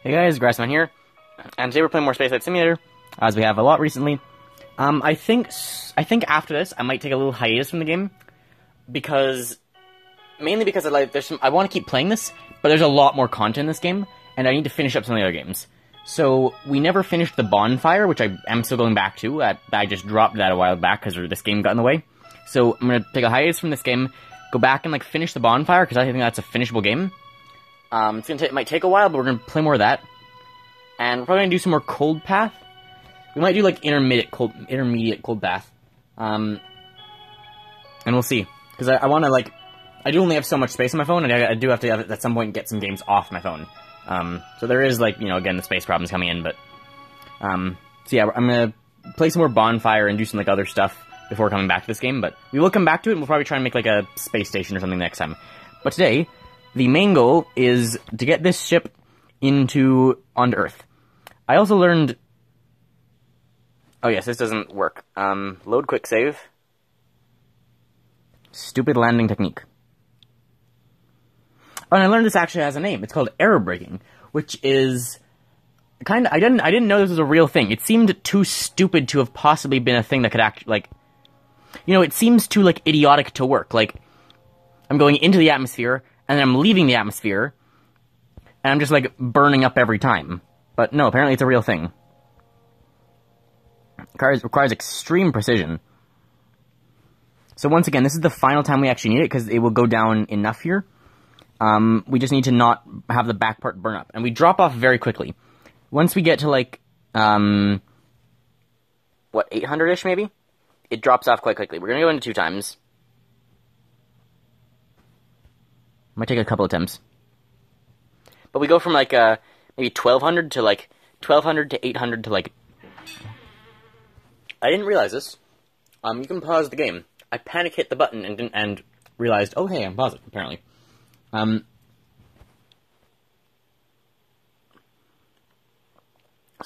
Hey guys, Grassman here, and today we're playing more Space Flight Simulator, as we have a lot recently. I think after this, I might take a little hiatus from the game, mainly because I want to keep playing this, but there's a lot more content in this game, and I need to finish up some of the other games. So, we never finished the bonfire, which I am still going back to. I just dropped that a while back because this game got in the way. So, I'm gonna take a hiatus from this game, go back and finish the bonfire, because I think that's a finishable game. It might take a while, but we're gonna play more of that. And we're probably gonna do some more cold path. We might do intermediate cold path. And we'll see. Because I wanna I do only have so much space on my phone, and I do have to at some point get some games off my phone. So there is again, the space problems coming in, but, so yeah, I'm gonna play some more bonfire and do some other stuff before coming back to this game, but we will come back to it, and we'll probably try and make a space station or something next time. But today, the main goal is to get this ship onto Earth. I also learned... Oh yes, this doesn't work. Load quick save. Stupid landing technique. Oh, and I learned this actually has a name. It's called error braking, which is I didn't know this was a real thing. It seemed too stupid to have possibly been a thing that could it seems too idiotic to work. I'm going into the atmosphere, and then I'm leaving the atmosphere, and I'm just burning up every time. But no, apparently it's a real thing. It requires extreme precision. So once again, this is the final time we actually need it, because it will go down enough here. We just need to not have the back part burn up. And we drop off very quickly. Once we get to 800-ish maybe? It drops off quite quickly. We're gonna go into 2 times. Might take a couple attempts. But we go from maybe 1200 to 1200 to 800 to I didn't realize this. You can pause the game. I panic hit the button and realized, oh hey, I'm pausing, apparently. So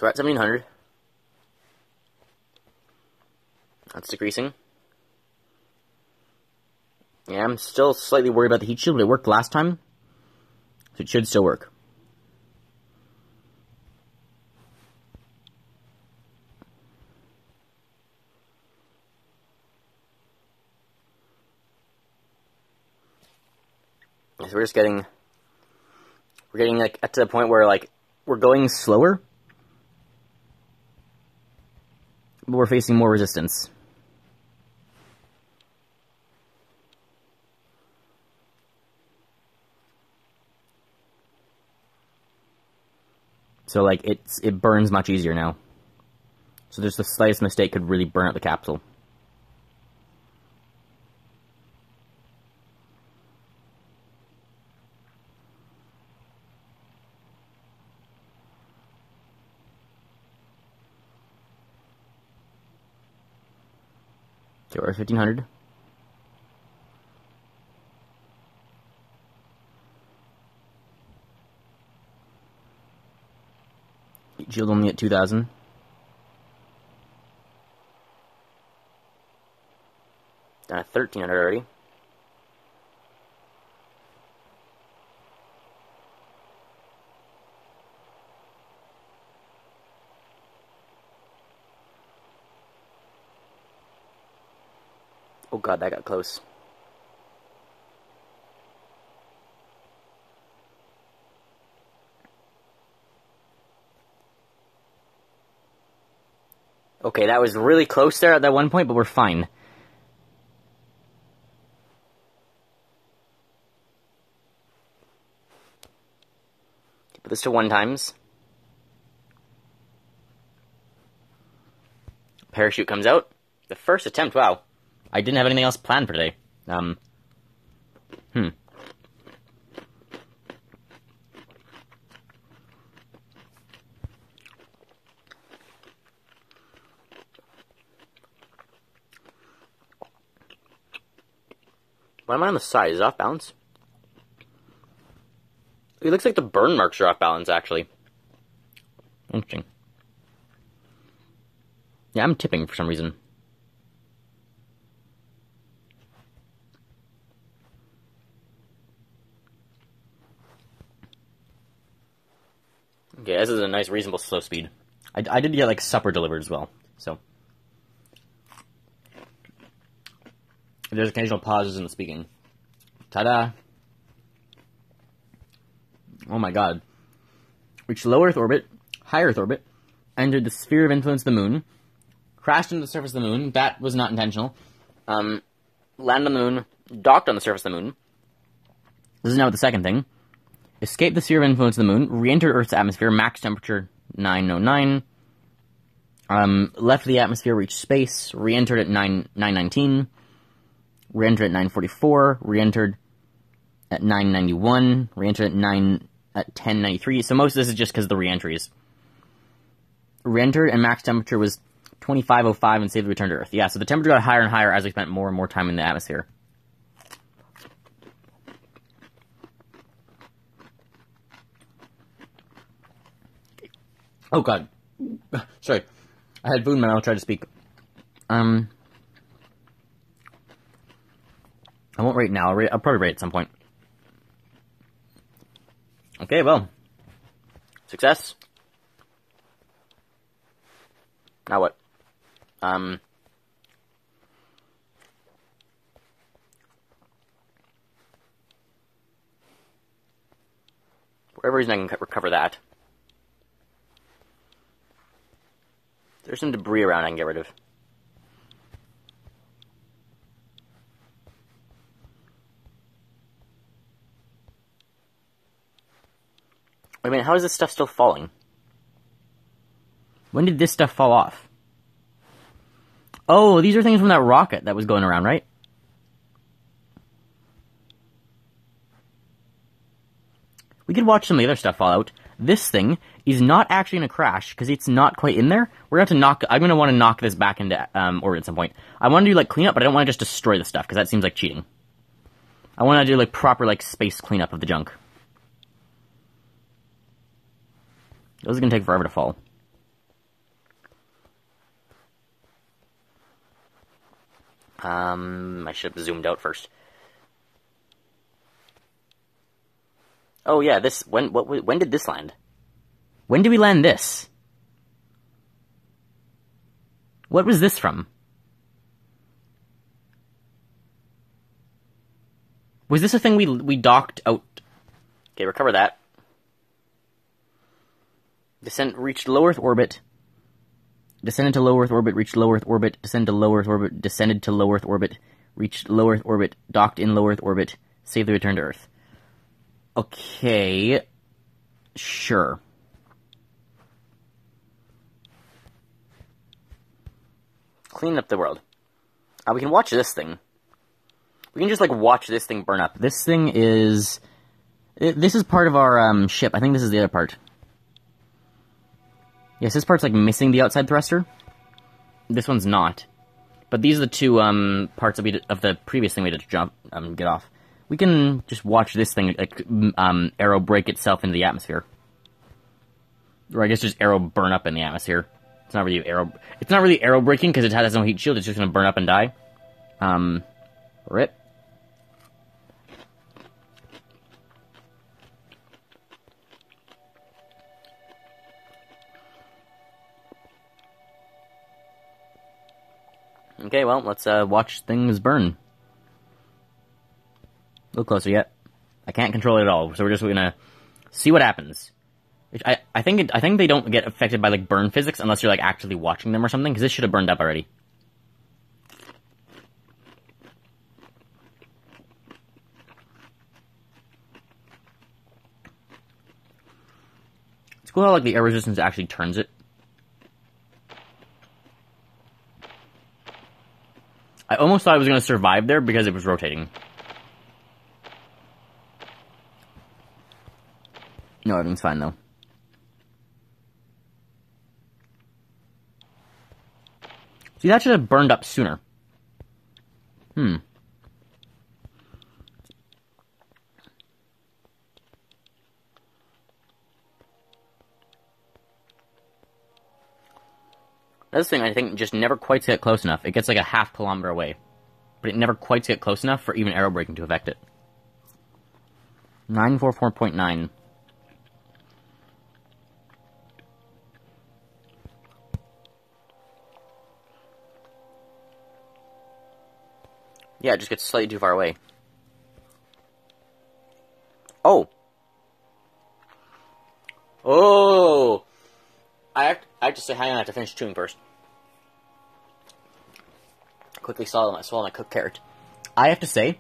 we're at 1700. That's decreasing. Yeah, I'm still slightly worried about the heat shield, but it worked last time. So it should still work. So we're getting up to the point where we're going slower, but we're facing more resistance. So it burns much easier now. So just the slightest mistake could really burn out the capsule. So we're at 1500. Heat shield only at 2000. Down at 1300 already. Oh god, that got close. Okay, that was really close there at that one point, but we're fine. Put this to 1 times. Parachute comes out. The first attempt, wow. I didn't have anything else planned for today. Why am I on the side? Is it off balance? It looks like the burn marks are off balance, actually. Interesting. Yeah, I'm tipping for some reason. Okay, this is a nice, reasonable slow speed. I did get, like, supper delivered as well, so. There's occasional pauses in the speaking. Ta-da! Oh my god. Reached low Earth orbit, high Earth orbit, entered the sphere of influence of the moon, crashed into the surface of the moon, that was not intentional, landed on the moon, docked on the surface of the moon. This is now the second thing. Escaped the sphere of influence of the moon, re-entered Earth's atmosphere, max temperature 909, left the atmosphere, reached space, re-entered at 919, re-entered at 944, re-entered at 991, re-entered at 1093, so most of this is just because of the re-entries. Re-entered and max temperature was 2505 and safely returned to Earth. Yeah, so the temperature got higher and higher as we spent more and more time in the atmosphere. Oh god. Sorry. I had food in my mouth, I'll try to speak. I won't rate now, I'll probably rate at some point. Okay, well. Success. Now what? For whatever reason I can recover that. There's some debris around I can get rid of. Wait a minute, how is this stuff still falling? When did this stuff fall off? Oh, these are things from that rocket that was going around, right? We could watch some of the other stuff fall out. This thing is not actually going to crash, because it's not quite in there. We're going to have to knock... I'm going to want to knock this back into orbit at some point. I want to do, like, cleanup, but I don't want to just destroy the stuff, because that seems like cheating. I want to do, like, proper, like, space cleanup of the junk. Those are going to take forever to fall. I should have zoomed out first. Oh yeah, this, when did this land? When did we land this? What was this from? Was this a thing we docked out? Okay, recover that. Reached low Earth orbit. Descended to low Earth orbit, reached low Earth orbit, descended to low Earth orbit, descended to low Earth orbit, reached low Earth orbit, docked in low Earth orbit, safely returned to Earth. Okay. Sure. Clean up the world. We can watch this thing. We can just, like, watch this thing burn up. This thing is... This is part of our, ship. I think this is the other part. Yes, this part's, like, missing the outside thruster. This one's not. But these are the two, parts of the previous thing we had to get off. We can just watch this thing, like, arrow break itself into the atmosphere. Or I guess just arrow burn up in the atmosphere. It's not really arrow breaking, because it has no heat shield, it's just gonna burn up and die. Rip. Okay, well, let's watch things burn. A little closer yet. I can't control it at all, so we're just gonna see what happens. I think they don't get affected by, like, burn physics unless you're, like, actually watching them or something, because this should have burned up already. It's cool how, like, the air resistance actually turns it. I almost thought it was going to survive there because it was rotating. No, everything's fine, though. See, that should have burned up sooner. That's the thing, I think, just never quite get close enough. It gets like a half kilometer away. But it never quite get close enough for even arrow braking to affect it. 944.9. Yeah, it just gets slightly too far away. Oh! Oh! I have to say, hang on, I have to finish chewing first. Quickly swallow my cooked carrot. I have to say,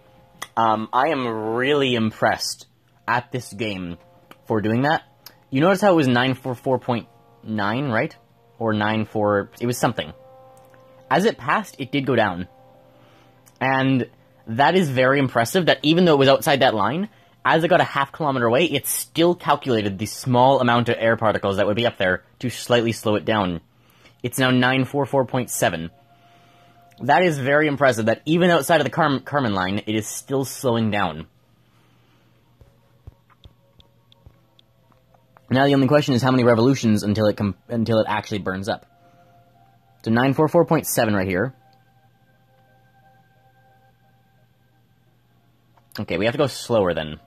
I am really impressed at this game for doing that. You notice how it was 944.9, right? Or 94... It was something. As it passed, it did go down. And that is very impressive, that even though it was outside that line, as it got a half kilometer away, it still calculated the small amount of air particles that would be up there to slightly slow it down. It's now 944.7. That is very impressive, that even outside of the Kármán line, it is still slowing down. Now the only question is how many revolutions until it actually burns up. So 944.7 right here. Okay, we have to go slower then.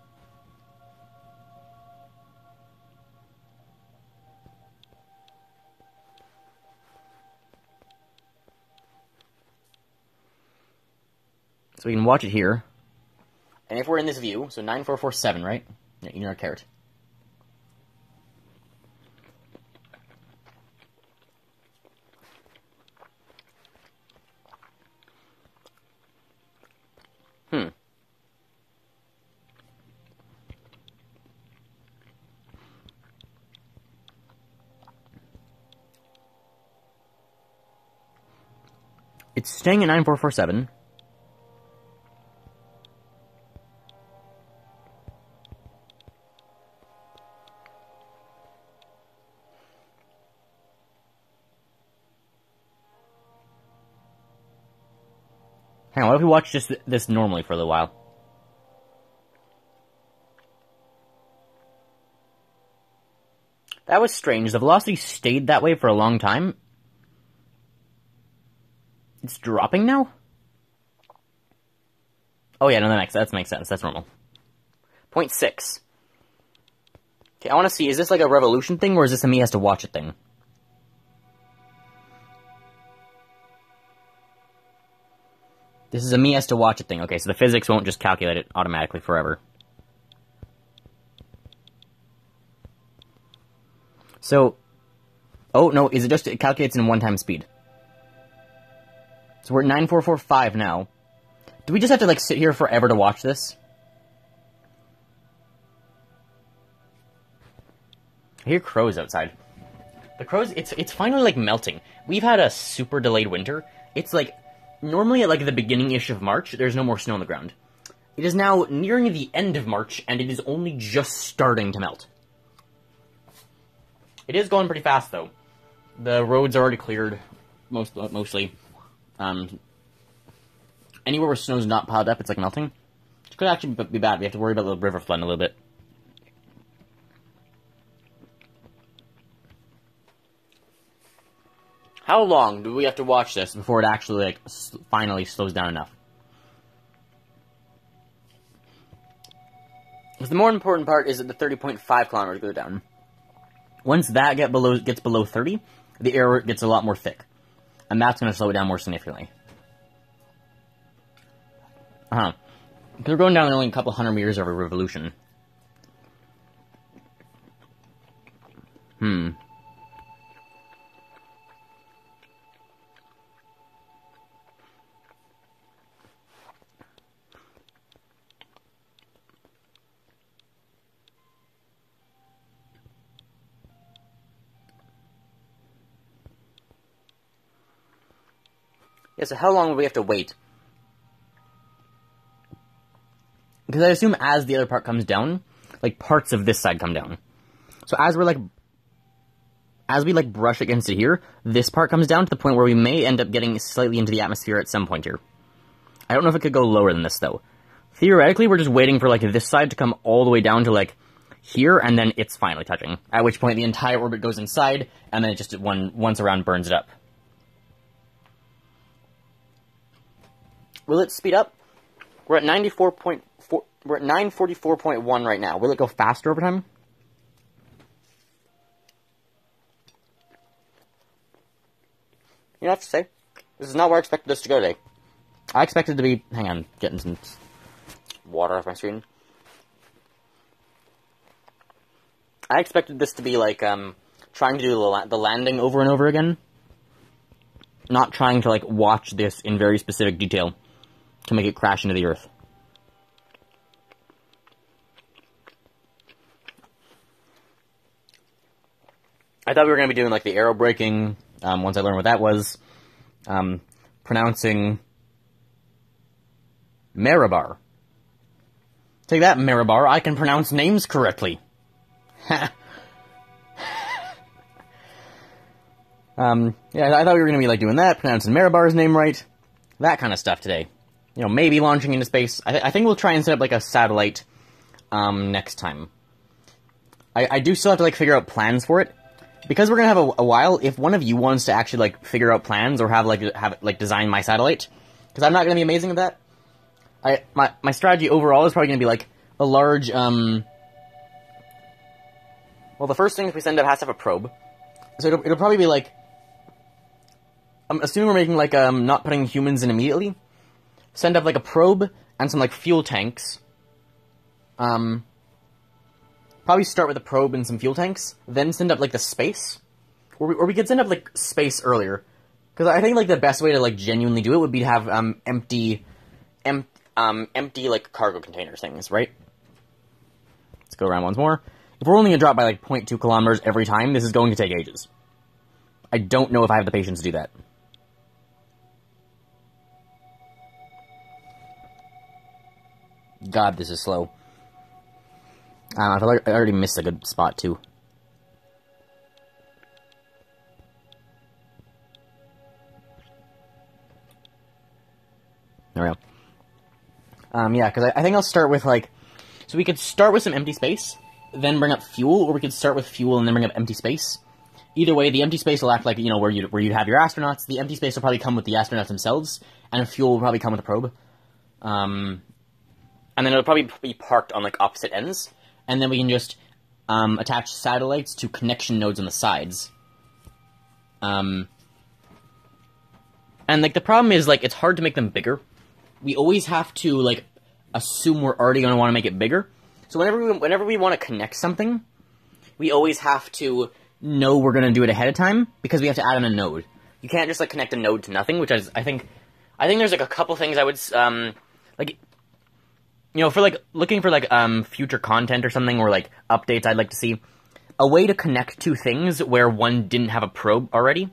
So we can watch it here. And if we're in this view, so 9447, right? Yeah, eating our carrot. It's staying at 9447. Hang on, what if we watch just this normally for a little while? That was strange. The velocity stayed that way for a long time. It's dropping now? Oh yeah, no, that makes sense. That's normal. 0.6. Okay, I want to see, is this like a revolution thing, or is this a me has to watch it thing? This is a me has to watch it thing. Okay, so the physics won't just calculate it automatically forever. So, oh no, is it just, it calculates in one-time speed? So we're at 9445 now. Do we just have to, like, sit here forever to watch this? I hear crows outside. The crows, it's finally, like, melting. We've had a super delayed winter. It's, like, normally at, like, the beginning-ish of March, there's no more snow on the ground. It is now nearing the end of March, and it is only just starting to melt. It is going pretty fast, though. The roads are already cleared, mostly. Anywhere where snow's not piled up, it's like melting. It could actually be bad. We have to worry about the river flooding a little bit. How long do we have to watch this before it actually, like, finally slows down enough? Because the more important part is that the 30.5 kilometers go down. Once that gets below 30, the air gets a lot more thick. And that's going to slow it down more significantly. Because we're going down only a couple 100 meters every revolution. Yeah, so how long will we have to wait? Because I assume as the other part comes down, like, parts of this side come down. So as we brush against it here, this part comes down to the point where we may end up getting slightly into the atmosphere at some point here. I don't know if it could go lower than this, though. Theoretically, we're just waiting for, like, this side to come all the way down to, like, here, and then it's finally touching. At which point the entire orbit goes inside, and then it just, once around, burns it up. Will it speed up? We're at 94.4... We're at 944.1 right now. Will it go faster over time? You know what I have to say? This is not where I expected this to go today. I expected to be... Hang on, getting some water off my screen. I expected this to be, like, trying to do the landing over and over again. Not trying to, like, watch this in very specific detail to make it crash into the earth. I thought we were going to be doing, like, the arrow breaking, once I learned what that was. Pronouncing... Marabar. Take that, Marabar, I can pronounce names correctly. Ha! Yeah, I thought we were going to be, like, doing that, pronouncing Marabar's name right. That kind of stuff today. You know, maybe launching into space. I think we'll try and set up, like, a satellite, next time. I do still have to, like, figure out plans for it. Because we're gonna have a while, if one of you wants to actually, like, figure out plans or have design my satellite, because I'm not gonna be amazing at that. My strategy overall is probably gonna be, like, a large, well, the first thing we send up has to have a probe. So it'll probably be, like, I'm assuming we're making, like, not putting humans in immediately. Send up, like, a probe and some, like, fuel tanks. Probably start with a probe and some fuel tanks, then send up, like, the space. Or we could send up, like, space earlier. Because I think, like, the best way to, like, genuinely do it would be to have, empty, like, cargo container things, right? Let's go around once more. If we're only gonna drop by, like, 0.2 kilometers every time, this is going to take ages. I don't know if I have the patience to do that. God, this is slow. I feel like I already missed a good spot, too. There we go. Yeah, because I think I'll start with, like... So we could start with some empty space, then bring up fuel, or we could start with fuel and then bring up empty space. Either way, the empty space will act like, you know, where you'd have your astronauts. The empty space will probably come with the astronauts themselves, and fuel will probably come with the probe. And then it'll probably be parked on, like, opposite ends. And then we can just attach satellites to connection nodes on the sides. And, like, the problem is, like, it's hard to make them bigger. We always have to, like, assume we're already going to want to make it bigger. So whenever we want to connect something, we always have to know we're going to do it ahead of time, because we have to add in a node. You can't just, like, connect a node to nothing, which is, I think there's, like, a couple things I would, like... You know, for, like, looking for, like, future content or something, or, like, updates I'd like to see, a way to connect two things where one didn't have a probe already.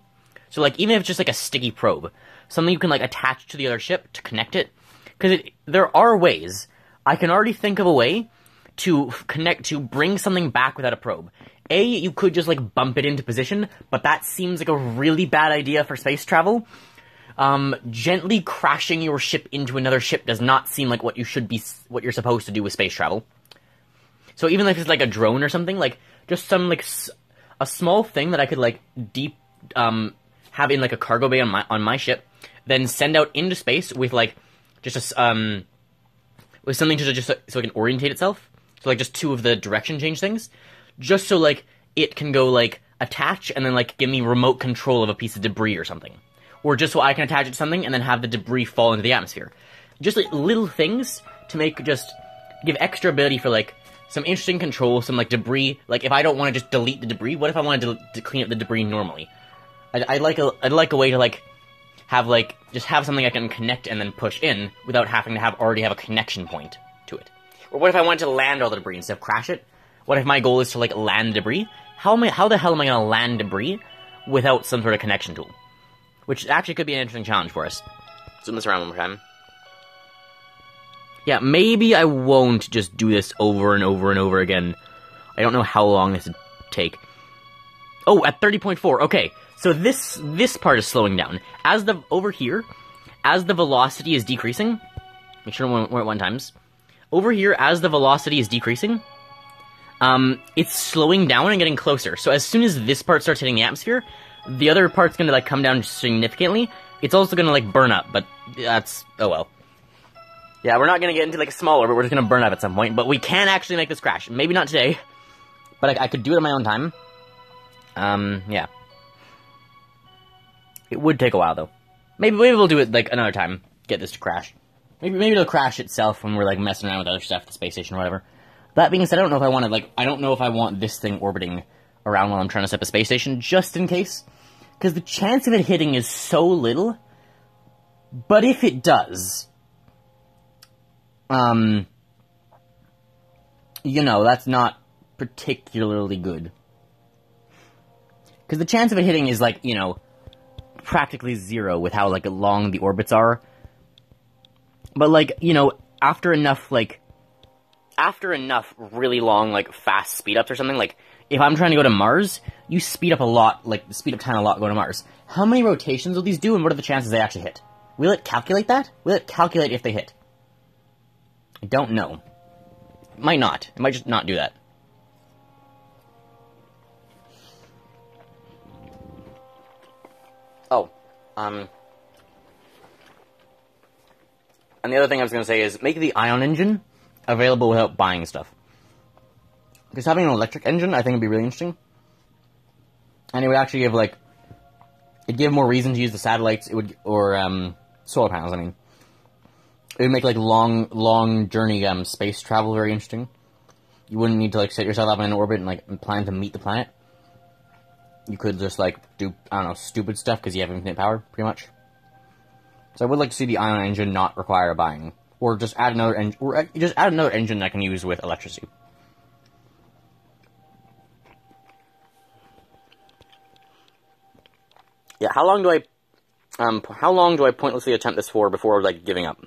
So, like, even if it's just, like, a sticky probe, something you can, like, attach to the other ship to connect it. Because there are ways. I can already think of a way to bring something back without a probe. You could just, like, bump it into position, but that seems like a really bad idea for space travel. Gently crashing your ship into another ship does not seem like what you're supposed to do with space travel. So even if it's like a drone or something, like, just some, like, a small thing that I could, like, have in, like, a cargo bay on my ship, then send out into space with, like, just with something to just, so it can orientate itself. So, like, just two of the direction change things. Just so, like, it can go, like, attach and then, like, give me remote control of a piece of debris or something. Or just so I can attach it to something and then have the debris fall into the atmosphere. Just, like, little things to give extra ability for, like, some interesting control, some, like, debris. Like, if I don't want to just delete the debris, what if I wanted to clean up the debris normally? I'd like a way to, like, just have something I can connect and then push in without having to already have a connection point to it. Or what if I wanted to land all the debris instead of crash it? What if my goal is to, like, land debris? How the hell am I gonna land debris without some sort of connection tool? Which actually could be an interesting challenge for us. Zoom this around one more time. Yeah, maybe I won't just do this over and over and over again. I don't know how long this would take. Oh, at 30.4, okay. So this part is slowing down. Over here, as the velocity is decreasing, make sure we're at 1 times. Over here, as the velocity is decreasing, it's slowing down and getting closer. So as soon as this part starts hitting the atmosphere, the other part's gonna, like, come down significantly. It's also gonna, like, burn up, but that's... oh well. Yeah, we're not gonna get into, like, a smaller, but we're just gonna burn up at some point. But we can actually make this crash. Maybe not today, but I could do it on my own time. Yeah. It would take a while, though. Maybe we'll do it, like, another time. get this to crash. Maybe it'll crash itself when we're, like, messing around with other stuff, the space station or whatever. That being said, I don't know if I want to, like, I don't know if I want this thing orbiting around while I'm trying to set up a space station, just in case. Because the chance of it hitting is so little. But if it does, you know, that's not particularly good. Because the chance of it hitting is, like, you know, practically zero with how, like, long the orbits are. But, like, you know, after enough really long, like, fast speed-ups or something, like, if I'm trying to go to Mars, you speed up a lot, like, speed up time a lot going to Mars. How many rotations will these do, and what are the chances they actually hit? Will it calculate that? Will it calculate if they hit? I don't know. It might not. It might just not do that. Oh, and the other thing I was going to say is, make the ion engine available without buying stuff. Because having an electric engine, I think, would be really interesting. And it would actually give, like, it'd give more reason to use the satellites, it would, or, solar panels, I mean. It would make, like, long journey, space travel very interesting. You wouldn't need to, like, set yourself up in an orbit and, like, plan to meet the planet. You could just, like, do, I don't know, stupid stuff, because you have infinite power, pretty much. So I would like to see the ion engine not require buying. Or just add another engine that I can use with electricity. Yeah, how long do I pointlessly attempt this for before, like, giving up?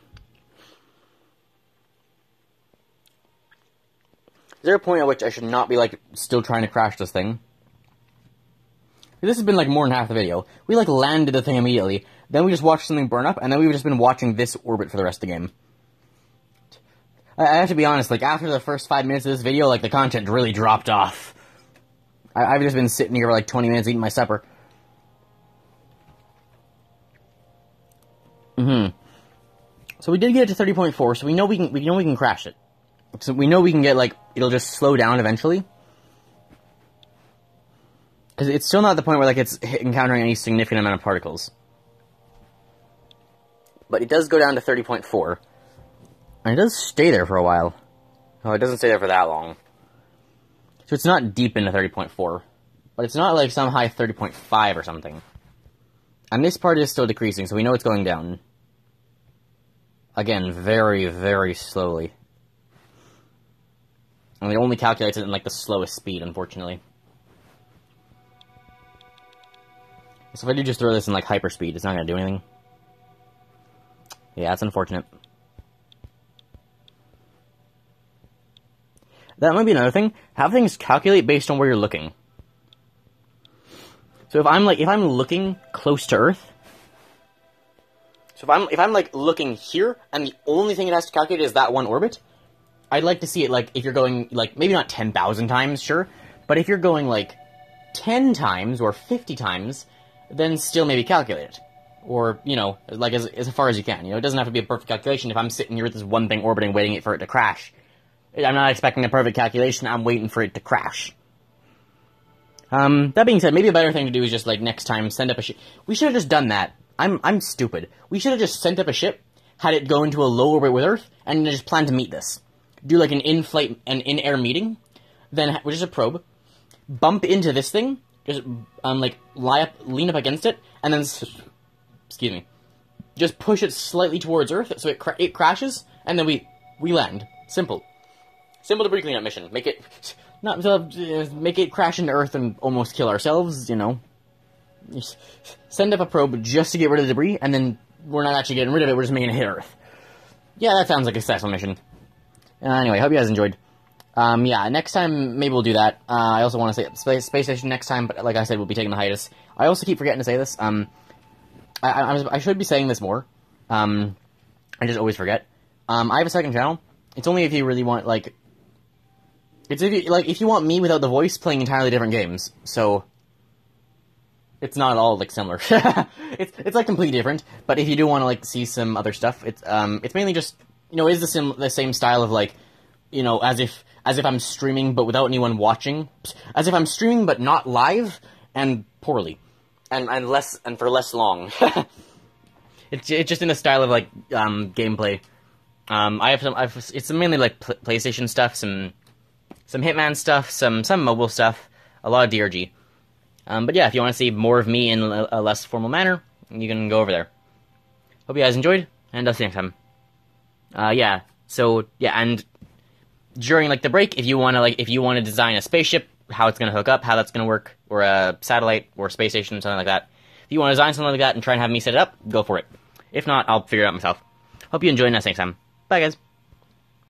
Is there a point at which I should not be, like, still trying to crash this thing? This has been, like, more than half the video. We, like, landed the thing immediately, then we just watched something burn up, and then we've just been watching this orbit for the rest of the game. I have to be honest, like, after the first 5 minutes of this video, like, the content really dropped off. I've just been sitting here for, like, 20 minutes eating my supper. So we did get it to 30.4, so we know we can crash it. So we know we can get, like, it'll just slow down eventually. Because it's still not at the point where, like, it's encountering any significant amount of particles. But it does go down to 30.4. And it does stay there for a while. Oh, it doesn't stay there for that long. So it's not deep into 30.4. But it's not, like, some high 30.5 or something. And this part is still decreasing, so we know it's going down. Again, very, very slowly. And it only calculates it in, like, the slowest speed, unfortunately. So if I do just throw this in, like, hyperspeed, it's not going to do anything. Yeah, that's unfortunate. That might be another thing. Have things calculate based on where you're looking. So if I'm looking close to Earth, so if I'm like looking here, and the only thing it has to calculate is that one orbit, I'd like to see it, like, if you're going, like, maybe not 10,000 times, sure, but if you're going, like, 10 times or 50 times, then still maybe calculate it. Or, you know, like, as far as you can. You know, it doesn't have to be a perfect calculation. If I'm sitting here with this one thing orbiting, waiting for it to crash, I'm not expecting a perfect calculation, I'm waiting for it to crash. That being said, maybe a better thing to do is just, like, next time, send up a ship. We should have just done that. I'm stupid. We should have just sent up a ship, had it go into a low orbit with Earth, and just planned to meet this. Do, like, an in-air meeting, then, which is a probe, bump into this thing, just, like, lean up against it, and then, excuse me, just push it slightly towards Earth, so it crashes, and then we land. Simple. Simple debris cleanup mission. Make it crash into Earth and almost kill ourselves, you know. Just send up a probe just to get rid of the debris, and then we're not actually getting rid of it, we're just making it hit Earth. Yeah, that sounds like a successful mission. Anyway, hope you guys enjoyed. Yeah, next time, maybe we'll do that. I also want to say Space Station next time, but like I said, we'll be taking the hiatus. I also keep forgetting to say this. I should be saying this more. I just always forget. I have a second channel. It's only if you really want, like... It's if you want me without the voice playing entirely different games. So... It's not at all, like, similar. it's like, completely different. But if you do want to, like, see some other stuff, it's mainly just... You know, is the same style of, like... You know, as if I'm streaming, but without anyone watching. As if I'm streaming, but not live, and poorly. And for less long. It's just in the style of like gameplay. It's mainly like PlayStation stuff, some Hitman stuff, some mobile stuff, a lot of DRG. But yeah, if you want to see more of me in a less formal manner, you can go over there. Hope you guys enjoyed, and I'll see you next time. Yeah. So yeah, and during like the break, if you want to design a spaceship, how it's gonna hook up, how that's gonna work, or a satellite or space station, something like that. If you want to design something like that and try and have me set it up, go for it. If not, I'll figure it out myself. Hope you enjoy, and I'll see you next time. Bye, guys.